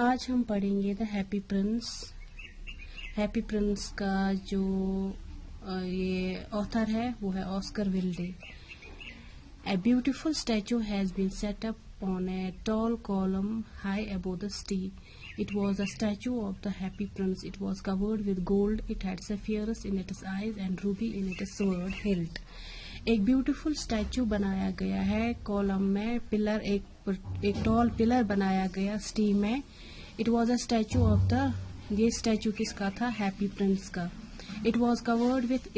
آج ہم پڑھیں گے the happy prince. Happy Prince کا جو یہ آتھر ہے وہ ہے Oscar ویلڈے. A beautiful statue has been set up on a tall column high above the sea. It was a statue of the happy prince. It was covered with gold. It had sapphires in its eyes and ruby in its sword hilt. ایک beautiful statue بنایا گیا ہے column میں pillar ایک ٹال pillar بنایا گیا city میں. It was a statue of the یہ اسٹیچو کس کا تھا؟ ہیپی پرنس کا. It was covered with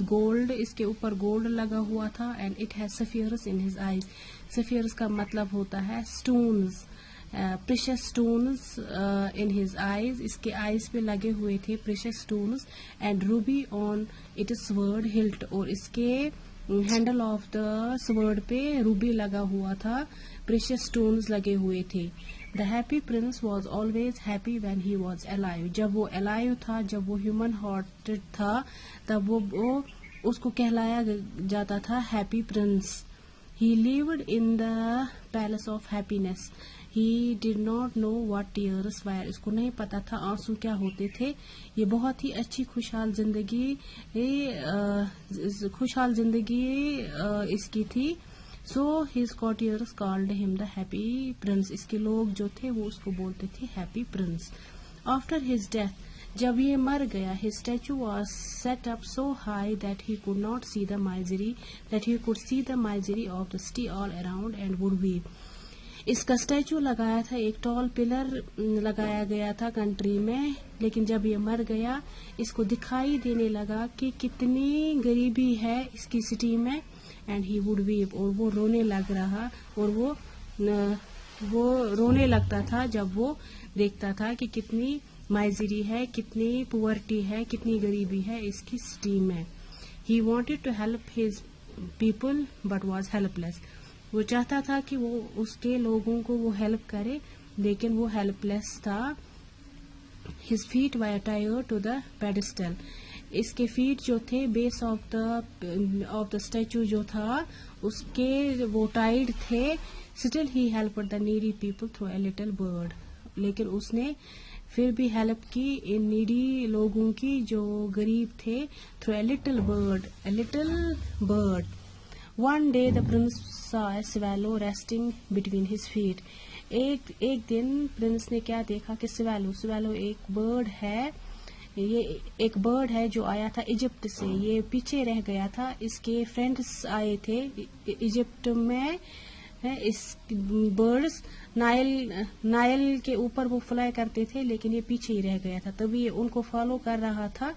gold. اس کے اوپر گولڈ لگا ہوا تھا. And it has sapphires in his eyes. Sapphires کا مطلب ہوتا ہے stones, precious stones in his eyes. اس کے آئیز پہ لگے ہوئے تھے precious stones. And ruby on its sword hilt. اور اس کے ہینڈل آف دا سورڈ پہ روبی لگا ہوا تھا، پریشس اسٹونز لگے ہوئے تھے. The happy prince was always happy when he was alive. جب وہ الائیو تھا، جب وہ ہیومن ہارٹڈ تھا، تب وہ اس کو کہلایا جاتا تھا Happy prince. He lived in the palace of happiness. He did not know what tears were. اس کو نہیں پتا تھا آنسو کیا ہوتے تھے. یہ بہت ہی اچھی خوشحال زندگی اس کی تھی. So his courtiers called him the happy prince. اس کے لوگ جو تھے وہ اس کو بولتے تھے happy prince. After his death, جب یہ مر گیا, his statue was set up so high that he could see the misery of the city all around and would weep. اس کا اسٹیچو لگایا تھا، ایک ٹال پلر لگایا گیا تھا کنٹری میں، لیکن جب یہ مر گیا اس کو دکھائی دینے لگا کہ کتنی غریبی ہے اس کی سٹی میں. And he would weep. اور وہ رونے لگ رہا، اور وہ رونے لگتا تھا جب وہ دیکھتا تھا کہ کتنی مائزری ہے، کتنی پورٹی ہے، کتنی غریبی ہے اس کی سٹی میں. He wanted to help his people but was helpless. وہ چاہتا تھا کہ وہ اس کے لوگوں کو وہ ہیلپ کرے، لیکن وہ ہیلپ لیس تھا. ہز فیٹ وائر ٹائرڈ ٹو دا پیڈسٹل. اس کے فیٹ جو تھے بیس آف دا اسٹیچو جو تھا اس کے وہ ٹائڈ تھے. Still he helped the needy people through a little bird. لیکن اس نے پھر بھی ہیلپ کی ان نیڈی لوگوں کی جو غریب تھے through a little bird. One day the prince saw a swallow resting between his feet. ایک دن پرنس نے کیا دیکھا کہ سویلو ایک برڈ ہے. یہ ایک برڈ ہے جو آیا تھا ایجپٹ سے. یہ پیچھے رہ گیا تھا. اس کے فرینڈس آئے تھے ایجپٹ میں. اس برڈس نائل کے اوپر وہ فلائی کرتے تھے، لیکن یہ پیچھے ہی رہ گیا تھا. تبھی یہ ان کو فالو کر رہا تھا.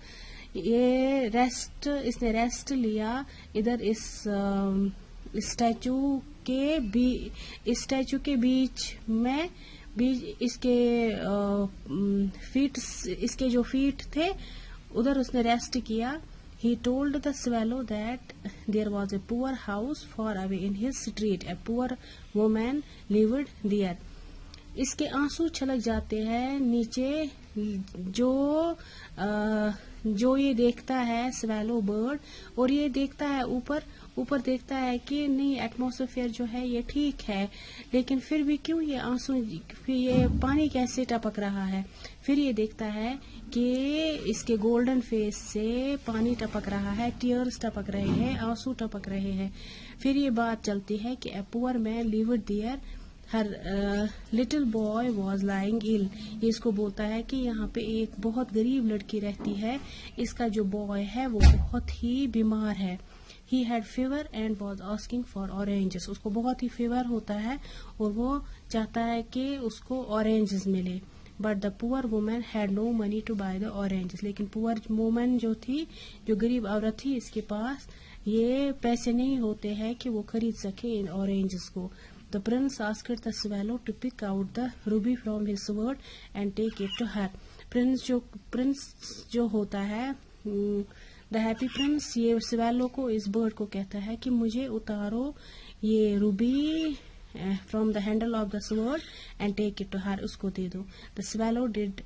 اس نے ریسٹ لیا ادھر اس اسٹیچو کے بیچ میں. اس کے جو فیٹ تھے ادھر اس نے ریسٹ کیا. He told the swallow that there was a poor house far away in his street. A poor woman lived there. اس کے آنسو چھلک جاتے ہیں نیچے. جو یہ دیکھتا ہے سویلو برڈ، اور یہ دیکھتا ہے اوپر دیکھتا ہے کہ نہیں ایٹماسفیئر جو ہے یہ ٹھیک ہے، لیکن پھر بھی کیوں یہ آنسو، یہ پانی کیسے ٹپک رہا ہے. پھر یہ دیکھتا ہے کہ اس کے گولڈن فیس سے پانی ٹپک رہا ہے، ٹیئرز ٹپک رہے ہیں، آنسو ٹپک رہے ہیں. پھر یہ بات چلتی ہے کہ a poor man lived there, her little boy was lying ill. یہ اس کو بولتا ہے کہ یہاں پہ ایک بہت غریب لڑکی رہتی ہے، اس کا جو بوائے ہے وہ بہت ہی بیمار ہے. He had fever and was asking for oranges. اس کو بہت ہی فیور ہوتا ہے اور وہ چاہتا ہے کہ اس کو اورینجز ملے. But the poor woman had no money to buy the oranges. لیکن پور وومن جو تھی، جو غریب عورت تھی، اس کے پاس یہ پیسے نہیں ہوتے ہیں کہ وہ خرید سکے ان اورینجز کو. The prince asked the swallow to pick out the ruby from his sword and take it to her. Prince جو ہوتا ہے the happy prince، یہ سویلو کو، اس برڈ کو کہتا ہے کہ مجھے اتارو یہ Ruby from the handle of the sword and take it to her. اس کو دے دو. The swallow did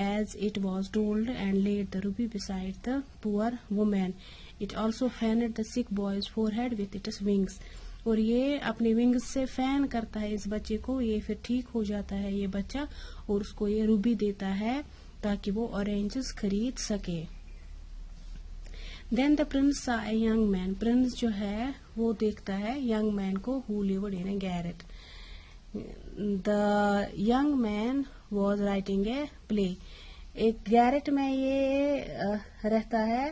as it was told and laid the ruby beside the poor woman. It also fanned the sick boy's forehead with its wings. اور یہ اپنے wings سے fan کرتا ہے اس بچے کو, یہ پھر ٹھیک ہو جاتا ہے یہ بچہ, اور اس کو یہ روبی دیتا ہے تاکہ وہ اورینجز خرید سکے. Then the prince saw a young man. Prince جو ہے وہ دیکھتا ہے young man کو who lived in a garret. The young man was writing a play. ایک گیرٹ میں یہ رہتا ہے